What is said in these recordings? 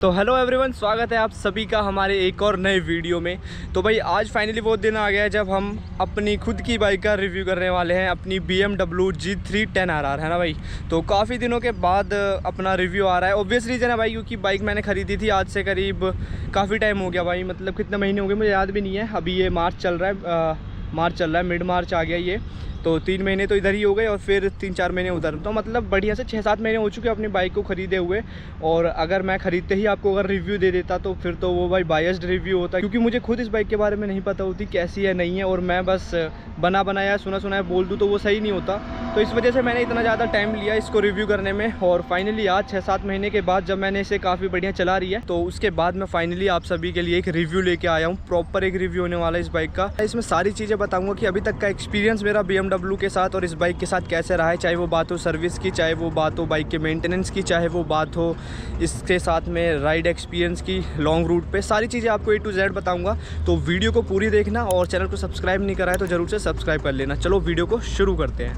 तो hello everyone, स्वागत है आप सभी का हमारे एक और नए वीडियो में। तो भाई आज फाइनली वो दिन आ गया है जब हम अपनी खुद की बाइक का रिव्यू करने वाले हैं, अपनी BMW G3 10RR, है ना भाई। तो काफ़ी दिनों के बाद अपना रिव्यू आ रहा है। ऑब्वियस रीज़न है भाई, क्योंकि बाइक मैंने ख़रीदी थी आज से करीब काफ़ी टाइम हो गया भाई, मतलब कितने महीने हो गए मुझे याद भी नहीं है। अभी ये मार्च चल रहा है, मिड मार्च आ गया ये। तो 3 महीने तो इधर ही हो गए और फिर 3-4 महीने उधर, तो मतलब बढ़िया से 6-7 महीने हो चुके हैं अपनी बाइक को ख़रीदे हुए। और अगर मैं ख़रीदते ही आपको अगर रिव्यू दे देता तो फिर तो वो भाई बायस्ड रिव्यू होता, क्योंकि मुझे खुद इस बाइक के बारे में नहीं पता होती कैसी है नहीं है, और मैं बस बना बनाया सुना सुनाया बोल दूँ तो वो सही नहीं होता। तो इस वजह से मैंने इतना ज़्यादा टाइम लिया इसको रिव्यू करने में। और फाइनली आज 6-7 महीने के बाद जब मैंने इसे काफ़ी बढ़िया चला रही है, तो उसके बाद मैं फाइनली आप सभी के लिए एक रिव्यू लेके आया हूँ। प्रॉपर एक रिव्यू होने वाला है इस बाइक का। इसमें सारी चीज़ें बताऊँगा कि अभी तक का एक्सपीरियंस मेरा BMW के साथ और इस बाइक के साथ कैसे रहा है, चाहे वो बात हो सर्विस की, चाहे वो बात हो बाइक के मेंटेनेंस की, चाहे वो बात हो इसके साथ में राइड एक्सपीरियंस की लॉन्ग रूट पे। सारी चीज़ें आपको A to Z बताऊंगा, तो वीडियो को पूरी देखना। और चैनल को सब्सक्राइब नहीं करा है तो ज़रूर से सब्सक्राइब कर लेना। चलो वीडियो को शुरू करते हैं।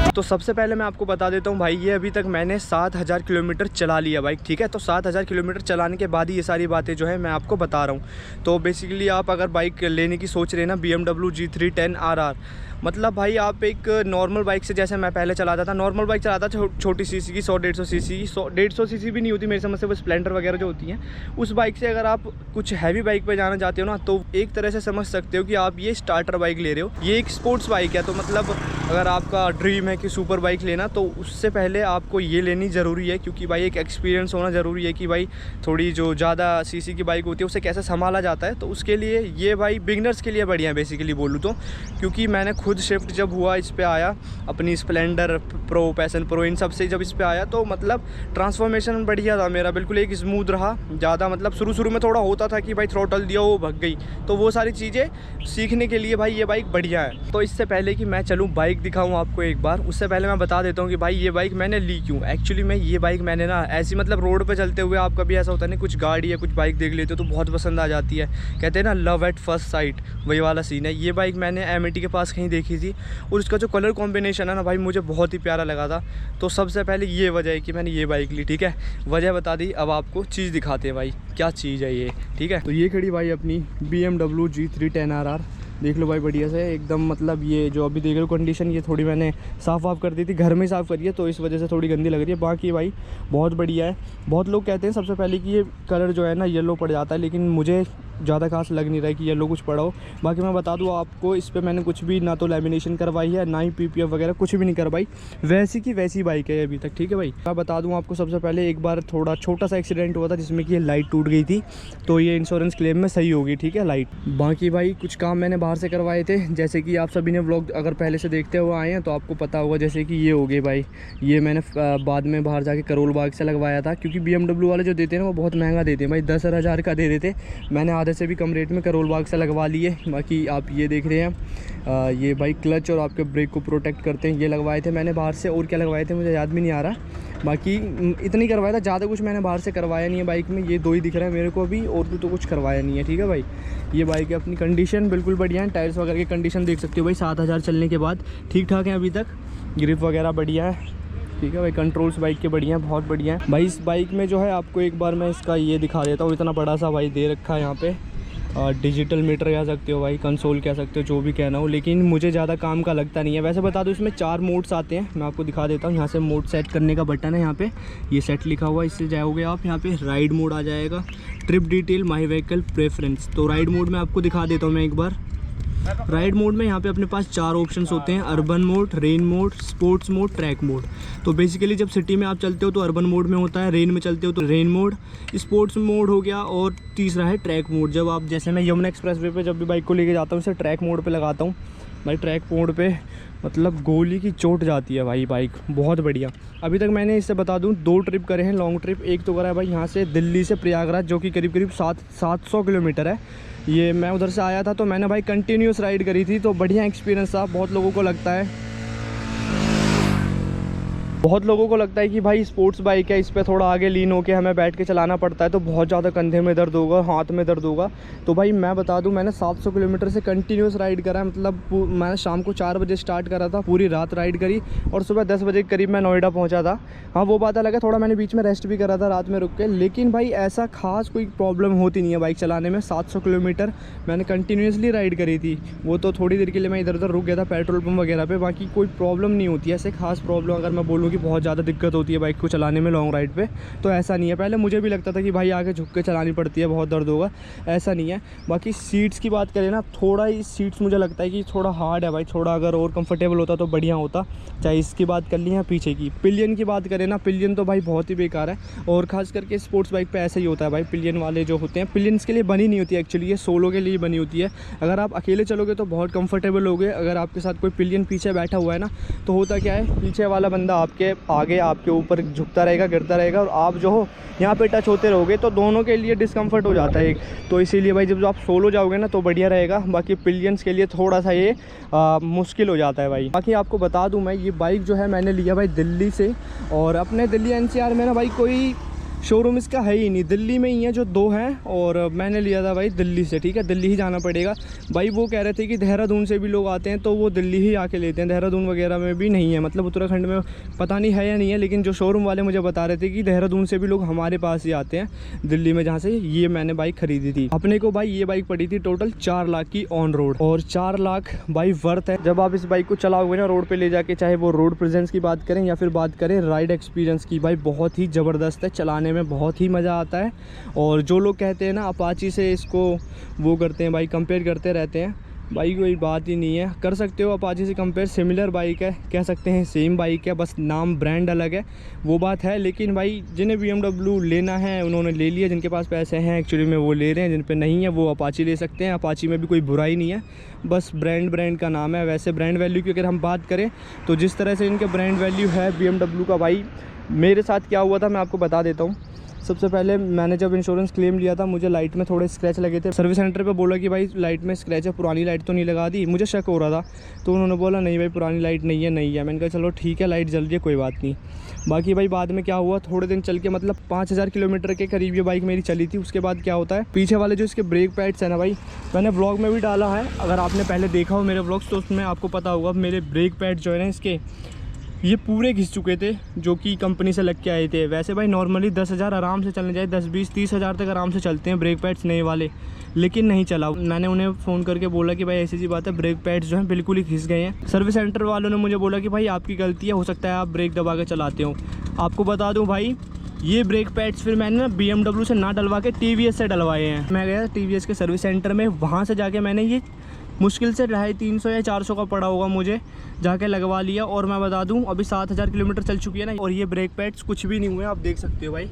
तो सबसे पहले मैं आपको बता देता हूँ भाई, ये अभी तक मैंने 7000 किलोमीटर चला लिया बाइक, ठीक है। तो 7000 किलोमीटर चलाने के बाद ही ये सारी बातें जो है मैं आपको बता रहा हूँ। तो बेसिकली आप अगर बाइक लेने की सोच रहे हैं ना, BMW G3 10RR, मतलब भाई आप एक नॉर्मल बाइक से, जैसे मैं पहले चलाता था, नॉर्मल बाइक चलाता था छोटी सीसी की, 100-150 सीसी, 100-150 सीसी भी नहीं होती मेरी समझ से, वो स्प्लेंडर वगैरह जो होती हैं, उस बाइक से अगर आप कुछ हैवी बाइक पे जाना चाहते हो ना, तो एक तरह से समझ सकते हो कि आप ये स्टार्टर बाइक ले रहे हो। ये एक स्पोर्ट्स बाइक है, तो मतलब अगर आपका ड्रीम है कि सुपर बाइक लेना, तो उससे पहले आपको ये लेनी ज़रूरी है, क्योंकि भाई एक एक्सपीरियंस होना ज़रूरी है कि भाई थोड़ी जो ज़्यादा सीसी की बाइक होती है उसे कैसे संभाला जाता है। तो उसके लिए ये भाई बिगनर्स के लिए बढ़िया है बेसिकली बोलूँ तो, क्योंकि मैंने खुद शिफ्ट जब हुआ इस पे आया, अपनी स्प्लेंडर प्रो, पैशन प्रो, इन सब से जब इस पे आया, तो मतलब ट्रांसफॉर्मेशन बढ़िया था मेरा, बिल्कुल एक स्मूथ रहा। ज़्यादा मतलब शुरू में थोड़ा होता था कि भाई थ्रोटल दिया वो भग गई, तो वो सारी चीज़ें सीखने के लिए भाई ये बाइक बढ़िया है। तो इससे पहले कि मैं चलूँ बाइक दिखाऊँ आपको एक बार, उससे पहले मैं बता देता हूँ कि भाई ये बाइक मैंने ली क्यों। एक्चुअली में ये बाइक मैंने ना ऐसी, मतलब रोड पे चलते हुए आप कभी ऐसा होता है ना, कुछ गाड़ी या कुछ बाइक देख लेते हो तो बहुत पसंद आ जाती है, कहते हैं ना लव एट फर्स्ट साइट, वही वाला सीन है। ये बाइक मैंने एमिटी के पास कहीं देखी थी और उसका जो कलर कॉम्बिनेशन है ना भाई, मुझे बहुत ही प्यारा लगा था। तो सबसे पहले ये वजह है कि मैंने ये बाइक ली, ठीक है। वजह बता दी, अब आपको चीज़ दिखाते हैं भाई क्या चीज़ है ये, ठीक है। तो ये खड़ी भाई अपनी BMW G3 10RR, देख लो भाई बढ़िया से एकदम। मतलब ये जो अभी देख रहे हो कंडीशन, ये थोड़ी मैंने साफ़ कर दी थी, घर में साफ़ करी है, तो इस वजह से थोड़ी गंदी लग रही है। बाकी भाई बहुत बढ़िया है। बहुत लोग कहते हैं सबसे पहले कि ये कलर जो है ना येलो पड़ जाता है, लेकिन मुझे ज़्यादा खास लग नहीं रहा है कि येलो कुछ पड़ा हो। बाकी मैं बता दूँ आपको, इस पर मैंने कुछ भी ना तो लैमिनेशन करवाई है, ना ही PPF वगैरह कुछ भी नहीं करवाई, वैसी की वैसी बाइक है अभी तक, ठीक है भाई। मैं बता दूँ आपको, सबसे पहले एक बार थोड़ा छोटा सा एक्सीडेंट हुआ था जिसमें कि ये लाइट टूट गई थी, तो ये इंश्योरेंस क्लेम में सही होगी, ठीक है लाइट। बाकी भाई कुछ काम मैंने बाहर से करवाए थे, जैसे कि आप सभी ने व्लॉग अगर पहले से देखते हुए आए हैं तो आपको पता होगा, जैसे कि ये हो गए भाई, ये मैंने बाद में बाहर जाके करोल बाग से लगवाया था, क्योंकि BMW वाले जो देते हैं ना वो बहुत महंगा देते हैं भाई, 10,000 का दे देते। मैंने आधे से भी कम रेट में करोल बाग से लगवा लिए। बाकी आप ये देख रहे हैं, ये भाई क्लच और आपके ब्रेक को प्रोटेक्ट करते हैं, ये लगवाए थे मैंने बाहर से। और क्या लगवाए थे मुझे याद भी नहीं आ रहा, बाकी इतनी करवाया था, ज़्यादा कुछ मैंने बाहर से करवाया नहीं है बाइक में। ये 2 ही दिख रहा है मेरे को अभी, और तो कुछ करवाया नहीं है, ठीक है भाई। ये बाइक है अपनी, कंडीशन बिल्कुल बढ़िया है, टायर्स वगैरह की कंडीशन देख सकते हो भाई, 7000 चलने के बाद ठीक ठाक है अभी तक। ग्रिप वगैरह बढ़िया है, ठीक है भाई। कंट्रोल्स बाइक के बढ़िया हैं, बहुत बढ़िया है भाई। इस बाइक में जो है आपको एक बार मैं इसका ये दिखा देता हूँ, इतना बड़ा सा भाई दे रखा है यहाँ पे, डिजिटल मीटर कह सकते हो भाई, कंसोल कह सकते हो, जो भी कहना हो, लेकिन मुझे ज़्यादा काम का लगता नहीं है। वैसे बता दूं इसमें 4 मोड्स आते हैं, मैं आपको दिखा देता हूँ। यहाँ से मोड सेट करने का बटन है, यहाँ पे ये सेट लिखा हुआ है, इससे जाओगे आप, यहाँ पे राइड मोड आ जाएगा, trip detail, my vehicle preference. तो राइड मोड में आपको दिखा देता हूँ मैं एक बार। राइड मोड में यहाँ पे अपने पास 4 ऑप्शंस होते हैं, urban mode, rain mode, sports mode, track mode. तो बेसिकली जब सिटी में आप चलते हो तो अर्बन मोड में होता है, रेन में चलते हो तो रेन मोड, स्पोर्ट्स मोड हो गया, और तीसरा है ट्रैक मोड। जब आप, जैसे मैं यमुना एक्सप्रेसवे पे जब भी बाइक को लेके जाता हूँ, इसे ट्रैक मोड पे लगाता हूँ भाई। ट्रैक मोड पे मतलब गोली की चोट जाती है भाई बाइक, बहुत बढ़िया। अभी तक मैंने इससे बता दूं 2 ट्रिप करे हैं लॉन्ग ट्रिप। एक तो करा है भाई यहाँ से दिल्ली से प्रयागराज, जो कि करीब 700 किलोमीटर है। ये मैं उधर से आया था तो मैंने भाई कंटिन्यूस राइड करी थी, तो बढ़िया एक्सपीरियंस था। बहुत लोगों को लगता है बहुत लोगों को लगता है कि भाई स्पोर्ट्स बाइक है, इस पर थोड़ा आगे लीन होकर हमें बैठ के चलाना पड़ता है तो बहुत ज़्यादा कंधे में दर्द होगा, हाथ में दर्द होगा। तो भाई मैं बता दूं, मैंने 700 किलोमीटर से कंटिन्यूस राइड करा है। मतलब मैंने शाम को 4 बजे स्टार्ट करा था, पूरी रात राइड करी और सुबह 10 बजे के करीब मैं नोएडा पहुँचा था। हाँ, वो बात अलग है, थोड़ा मैंने बीच में रेस्ट भी करा था रात में रुक के, लेकिन भाई ऐसा खास कोई प्रॉब्लम होती नहीं है बाइक चलाने में। 700 किलोमीटर मैंने कंटिन्यूसली राइड करी थी, वो तो थोड़ी देर के लिए मैं इधर उधर रुक गया था पेट्रोल पंप वगैरह पे, बाकी कोई प्रॉब्लम नहीं होती है ऐसे खास प्रॉब्लम। अगर मैं बोलूँ कि बहुत ज़्यादा दिक्कत होती है बाइक को चलाने में लॉन्ग राइड पे, तो ऐसा नहीं है। पहले मुझे भी लगता था कि भाई आगे झुक के चलानी पड़ती है, बहुत दर्द होगा, ऐसा नहीं है। बाकी सीट्स की बात करें ना, थोड़ा ही सीट्स मुझे लगता है कि थोड़ा हार्ड है भाई, थोड़ा अगर और कंफर्टेबल होता तो बढ़िया होता। चाहे इसकी बात कर ली है पीछे की। पिलियन की बात करें ना, पिलियन तो भाई बहुत ही बेकार है, और ख़ास करके स्पोर्ट्स बाइक पे ऐसा ही होता है भाई। पिलियन वाले जो होते हैं, पिलियंस के लिए बनी नहीं होती है एक्चुअली, ये सोलो के लिए बनी होती है। अगर आप अकेले चलोगे तो बहुत कंफर्टेबल होगे, अगर आपके साथ कोई पिलियन पीछे बैठा हुआ है ना, तो होता क्या है, पीछे वाला बंदा आपके आगे आपके ऊपर झुकता रहेगा, गिरता रहेगा, और आप जो हो यहाँ पे टच होते रहोगे, तो दोनों के लिए डिस्कम्फर्ट हो जाता है। तो इसीलिए भाई जब आप सोलो जाओगे ना तो बढ़िया रहेगा। बाकी पिलियंस के लिए थोड़ा सा ये मुश्किल हो जाता है भाई। बाकी आपको बता दूं, मैं ये बाइक जो है मैंने लिया भाई दिल्ली से, और अपने दिल्ली NCR में ना भाई कोई शोरूम इसका है ही नहीं, दिल्ली में ही है जो 2 हैं, और मैंने लिया था भाई दिल्ली से। ठीक है, दिल्ली ही जाना पड़ेगा भाई। वो कह रहे थे कि देहरादून से भी लोग आते हैं तो वो दिल्ली ही आके लेते हैं, देहरादून वगैरह में भी नहीं है, मतलब उत्तराखंड में पता नहीं है या नहीं है, लेकिन जो शोरूम वाले मुझे बता रहे थे कि देहरादून से भी लोग हमारे पास ही आते हैं दिल्ली में, जहाँ से ये मैंने बाइक खरीदी थी। अपने को भाई ये बाइक पड़ी थी टोटल 4 लाख की ऑन रोड, और 4 लाख भाई वर्थ है। जब आप इस बाइक को चलाओगे ना रोड पर ले जाके, चाहे वो रोड प्रेजेंस की बात करें या फिर बात करें राइड एक्सपीरियंस की, भाई बहुत ही ज़बरदस्त है, चलाने में बहुत ही मज़ा आता है। और जो लोग कहते हैं ना अपाची से इसको वो करते हैं भाई, कंपेयर करते रहते हैं, भाई कोई बात ही नहीं है। कर सकते हो अपाची से कंपेयर, सिमिलर बाइक है, कह सकते हैं सेम बाइक है, बस नाम ब्रांड अलग है, वो बात है। लेकिन भाई जिन्हें BMW लेना है उन्होंने ले लिया, जिनके पास पैसे हैं एक्चुअली में वो ले रहे हैं, जिन पे नहीं है वो अपाची ले सकते हैं। अपाची में भी कोई बुराई नहीं है, बस ब्रांड का नाम है। वैसे ब्रांड वैल्यू की अगर हम बात करें तो जिस तरह से इनके ब्रांड वैल्यू है BMW का, भाई मेरे साथ क्या हुआ था मैं आपको बता देता हूँ। सबसे पहले मैंने जब इंश्योरेंस क्लेम लिया था, मुझे लाइट में थोड़े स्क्रैच लगे थे। सर्विस सेंटर पे बोला कि भाई लाइट में स्क्रैच है, पुरानी लाइट तो नहीं लगा दी, मुझे शक हो रहा था, तो उन्होंने बोला नहीं भाई पुरानी लाइट नहीं है। मैंने कहा चलो ठीक है, लाइट जल रही है कोई बात नहीं। बाकी भाई बाद में क्या हुआ, थोड़े दिन चल के मतलब 5000 किलोमीटर के करीब ये बाइक मेरी चली थी। उसके बाद क्या होता है, पीछे वाले जो इसके ब्रेक पैड्स है ना भाई, मैंने व्लॉग में भी डाला है, अगर आपने पहले देखा हो मेरे व्लॉग्स तो उसमें आपको पता होगा। मेरे ब्रेक पैड जो है ना इसके, ये पूरे घिस चुके थे, जो कि कंपनी से लग के आए थे। वैसे भाई नॉर्मली 10,000 आराम से चलने जाए, 10, 20, 30 हज़ार तक आराम से चलते हैं ब्रेक पैड्स नए वाले, लेकिन नहीं चला। मैंने उन्हें फ़ोन करके बोला कि भाई ऐसी सी बात है, ब्रेक पैड्स जो हैं बिल्कुल ही घिस गए हैं। सर्विस सेंटर वालों ने मुझे बोला कि भाई आपकी गलती है, हो सकता है आप ब्रेक दबा के चलाते हो। आपको बता दूँ भाई, ये ब्रेक पैड्स फिर मैंने ना BMW से ना डलवा के TVS से डलवाए हैं। मैं गया TVS के सर्विस सेंटर में, वहाँ से जाके मैंने ये मुश्किल से 250-300 या 400 का पड़ा होगा, मुझे जाके लगवा लिया। और मैं बता दूं अभी 7000 किलोमीटर चल चुकी है ना, और ये ब्रेक पैड्स कुछ भी नहीं हुए, आप देख सकते हो भाई,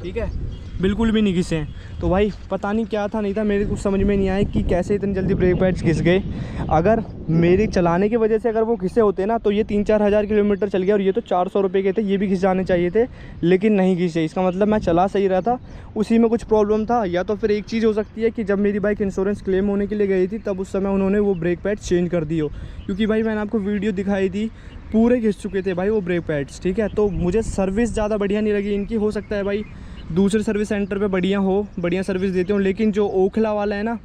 ठीक है, बिल्कुल भी नहीं घिसे हैं। तो भाई पता नहीं क्या था नहीं था, मेरे कुछ समझ में नहीं आया कि कैसे इतनी जल्दी ब्रेक पैड्स घिस गए। अगर मेरी चलाने की वजह से अगर वो घिसे होते ना तो ये 3-4 हज़ार किलोमीटर चल गया, और ये तो 400 रुपये के थे, ये भी घिस जाने चाहिए थे, लेकिन नहीं घिसे। इसका मतलब मैं चला सही रहा था, उसी में कुछ प्रॉब्लम था। या तो फिर एक चीज़ हो सकती है कि जब मेरी बाइक इंश्योरेंस क्लेम होने के लिए गई थी तब उस समय उन्होंने वो ब्रेक पैड चेंज कर दी हो, क्योंकि भाई मैंने आपको वीडियो दिखाई थी, पूरे घिस चुके थे भाई वो ब्रेक पैड्स। ठीक है, तो मुझे सर्विस ज़्यादा बढ़िया नहीं लगी इनकी। हो सकता है भाई दूसरे सर्विस सेंटर पे बढ़िया हो, बढ़िया सर्विस देते हो, लेकिन जो ओखला वाला है ना,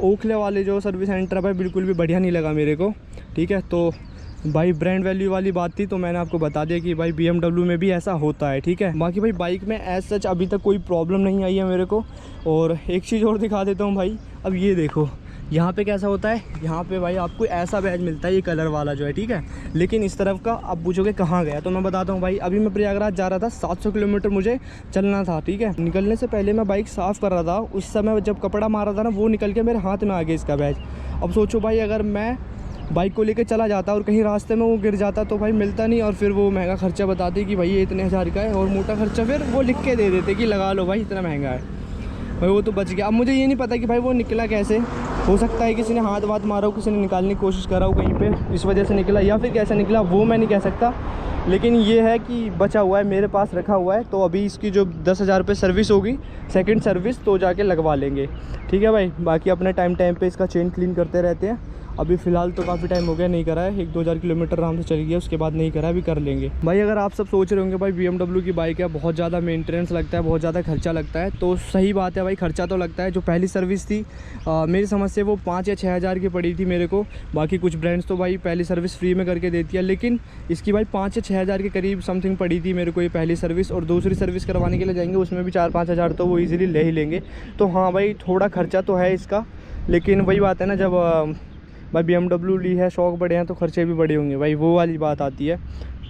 ओखले वाले जो सर्विस सेंटर है भाई बिल्कुल भी बढ़िया नहीं लगा मेरे को। ठीक है, तो भाई ब्रांड वैल्यू वाली बात थी, तो मैंने आपको बता दिया कि भाई BMW में भी ऐसा होता है। ठीक है, बाकी भाई बाइक में एज सच अभी तक कोई प्रॉब्लम नहीं आई है मेरे को। और एक चीज़ और दिखा देता हूँ भाई, अब ये देखो यहाँ पे कैसा होता है, यहाँ पे भाई आपको ऐसा बैज मिलता है, ये कलर वाला जो है, ठीक है। लेकिन इस तरफ का आप पूछोगे कहाँ गया, तो मैं बताता हूँ भाई। अभी मैं प्रयागराज जा रहा था, 700 किलोमीटर मुझे चलना था, ठीक है। निकलने से पहले मैं बाइक साफ़ कर रहा था, उस समय जब कपड़ा मारा था ना, वो निकल के मेरे हाथ में आ गया इसका बैज। अब सोचो भाई, अगर मैं बाइक को लेकर चला जाता और कहीं रास्ते में वो गिर जाता तो भाई मिलता नहीं, और फिर वो महंगा खर्चा बताते कि भाई ये इतने हज़ार का है, और मोटा खर्चा फिर वो लिख के दे देते कि लगा लो भाई इतना महंगा है। भाई वो तो बच गया। अब मुझे ये नहीं पता कि भाई वो निकला कैसे, हो सकता है किसी ने हाथ वाथ मारा हो, किसी ने निकालने की कोशिश करा हो कहीं पे, इस वजह से निकला, या फिर कैसे निकला वो मैं नहीं कह सकता। लेकिन ये है कि बचा हुआ है, मेरे पास रखा हुआ है, तो अभी इसकी जो 10,000 रुपये सर्विस होगी, सेकंड सर्विस, तो जाके लगवा लेंगे। ठीक है भाई, बाकी अपने टाइम पे इसका चेन क्लीन करते रहते हैं। अभी फ़िलहाल तो काफ़ी टाइम हो गया नहीं करा है, 1-2 हज़ार किलोमीटर आराम से चल गया, उसके बाद नहीं करा, अभी कर लेंगे। भाई अगर आप सब सोच रहे होंगे भाई BMW की बाइक है, बहुत ज़्यादा मेंटेनेंस लगता है, बहुत ज़्यादा खर्चा लगता है, तो सही बात है भाई, खर्चा तो लगता है। जो पहली सर्विस थी मेरी समझ से वो 5 या 6 हज़ार की पड़ी थी मेरे को। बाकी कुछ ब्रांड्स तो भाई पहली सर्विस फ्री में करके देती है, लेकिन इसकी भाई 5 या 6 हज़ार के करीब समथिंग पड़ी थी मेरे को ये पहली सर्विस। और दूसरी सर्विस करवाने के लिए जाएंगे उसमें भी 4-5 हज़ार तो वो ईज़िली ले ही लेंगे। तो हाँ भाई थोड़ा खर्चा तो है इसका, लेकिन वही बात है ना, जब भाई BMW ली है, शौक़ बड़े हैं तो खर्चे भी बड़े होंगे भाई, वो वाली बात आती है।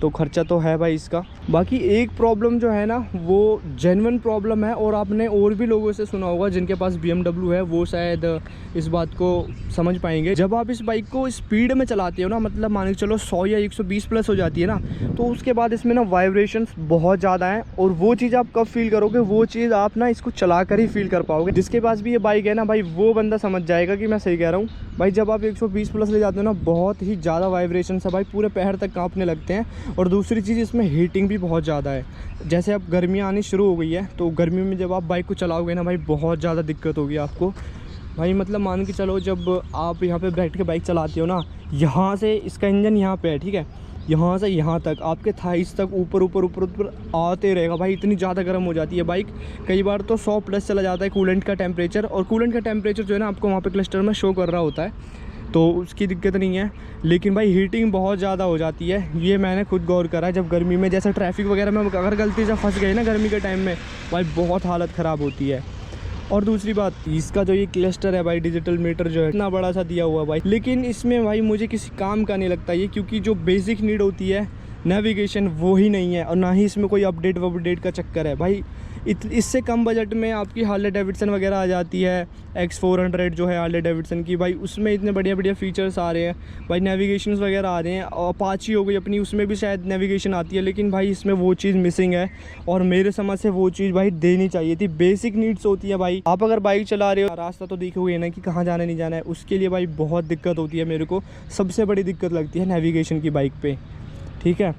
तो खर्चा तो है भाई इसका। बाकी एक प्रॉब्लम जो है ना वो जेन्युइन प्रॉब्लम है, और आपने और भी लोगों से सुना होगा जिनके पास BMW है, वो शायद इस बात को समझ पाएंगे। जब आप इस बाइक को स्पीड में चलाते हो ना, मतलब मान के चलो 100 या 120 प्लस हो जाती है ना, तो उसके बाद इसमें ना वाइब्रेशंस बहुत ज़्यादा हैं, और वो चीज़ आप कब फील करोगे, वो चीज़ आप ना इसको चला कर ही फील कर पाओगे। जिसके पास भी ये बाइक है ना भाई, वो बंदा समझ जाएगा कि मैं सही कह रहा हूँ भाई। जब आप 120 प्लस ले जाते हो ना, बहुत ही ज़्यादा वाइब्रेशंस है भाई, पूरे पैर तक काँपने लगते हैं। और दूसरी चीज़ इसमें हीटिंग भी बहुत ज़्यादा है। जैसे अब गर्मियाँ आनी शुरू हो गई है, तो गर्मी में जब आप बाइक को चलाओगे ना भाई, बहुत ज़्यादा दिक्कत होगी आपको भाई। मतलब मान के चलो, जब आप यहाँ पे बैठ के बाइक चलाते हो ना, यहाँ से इसका इंजन यहाँ पे है, ठीक है, यहाँ से यहाँ तक आपके थाइस तक ऊपर ऊपर ऊपर ऊपर आते रहेगा भाई, इतनी ज़्यादा गर्म हो जाती है बाइक। कई बार तो 100 प्लस चला जाता है कूलेंट का टेम्परेचर, और कूलेंट का टेम्परेचर जो है ना आपको वहाँ पे क्लस्टर में शो कर रहा होता है, तो उसकी दिक्कत नहीं है। लेकिन भाई हीटिंग बहुत ज़्यादा हो जाती है, ये मैंने खुद गौर करा है। जब गर्मी में जैसे ट्रैफिक वगैरह में अगर गलती से फंस गए ना गर्मी के टाइम में, भाई बहुत हालत ख़राब होती है। और दूसरी बात, इसका जो ये क्लस्टर है भाई, डिजिटल मीटर जो है इतना बड़ा सा दिया हुआ भाई, लेकिन इसमें भाई मुझे किसी काम का नहीं लगता ये, क्योंकि जो बेसिक नीड होती है नेविगेशन वो ही नहीं है, और ना ही इसमें कोई अपडेट का चक्कर है भाई। इससे कम बजट में आपकी हार्ले डेविडसन वगैरह आ जाती है, X400 जो है हार्ले डेविडसन की भाई, उसमें इतने बढ़िया बढ़िया फीचर्स आ रहे हैं भाई, नेविगेशंस वगैरह आ रहे हैं। और अपाची हो गई अपनी, उसमें भी शायद नेविगेशन आती है, लेकिन भाई इसमें वो चीज़ मिसिंग है, और मेरे समझ से वो चीज़ भाई देनी चाहिए थी। बेसिक नीड्स होती है भाई, आप अगर बाइक चला रहे हो रास्ता तो देखोगे ना कि कहाँ जाना नहीं जाना है, उसके लिए भाई बहुत दिक्कत होती है। मेरे को सबसे बड़ी दिक्कत लगती है नेविगेशन की बाइक पर, ठीक है।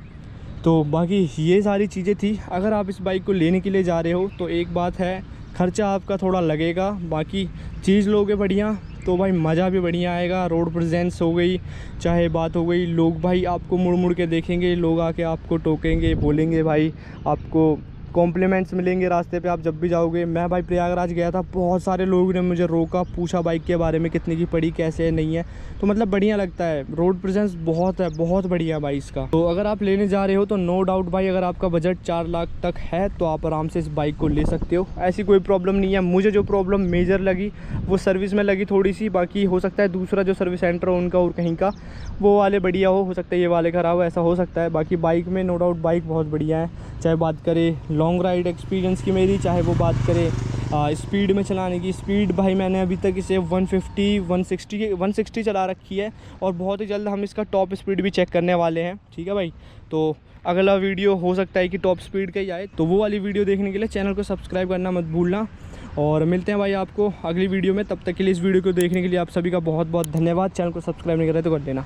तो बाकी ये सारी चीज़ें थी। अगर आप इस बाइक को लेने के लिए जा रहे हो तो एक बात है, खर्चा आपका थोड़ा लगेगा, बाकी चीज़ लोगे बढ़िया तो भाई मज़ा भी बढ़िया आएगा। रोड प्रेजेंस हो गई, चाहे बात हो गई, लोग भाई आपको मुड़ मुड़ के देखेंगे, लोग आके आपको टोकेंगे, बोलेंगे भाई, आपको कॉम्प्लीमेंट्स मिलेंगे रास्ते पे आप जब भी जाओगे। मैं भाई प्रयागराज गया था, बहुत सारे लोगों ने मुझे रोका, पूछा बाइक के बारे में कितने की पड़ी, कैसे है, नहीं है, तो मतलब बढ़िया लगता है। रोड प्रेजेंस बहुत है, बहुत बढ़िया भाई इसका। तो अगर आप लेने जा रहे हो तो नो डाउट भाई, अगर आपका बजट 4 लाख तक है तो आप आराम से इस बाइक को ले सकते हो, ऐसी कोई प्रॉब्लम नहीं है। मुझे जो प्रॉब्लम मेजर लगी वो सर्विस में लगी थोड़ी सी, बाकी हो सकता है दूसरा जो सर्विस सेंटर हो उनका और कहीं का वो वाले बढ़िया हो सकता है ये वाले ख़राब हो, ऐसा हो सकता है। बाकी बाइक में नो डाउट बाइक बहुत बढ़िया है, चाहे बात करें लॉन्ग राइड एक्सपीरियंस की मेरी, चाहे वो बात करें स्पीड में चलाने की। स्पीड भाई मैंने अभी तक इसे 160 चला रखी है, और बहुत ही जल्द हम इसका टॉप स्पीड भी चेक करने वाले हैं, ठीक है भाई। तो अगला वीडियो हो सकता है कि टॉप स्पीड का ही आए, तो वो वाली वीडियो देखने के लिए चैनल को सब्सक्राइब करना मत भूलना। और मिलते हैं भाई आपको अगली वीडियो में, तब तक के लिए इस वीडियो को देखने के लिए आप सभी का बहुत बहुत धन्यवाद। चैनल को सब्सक्राइब नहीं कर रहे तो कर देना।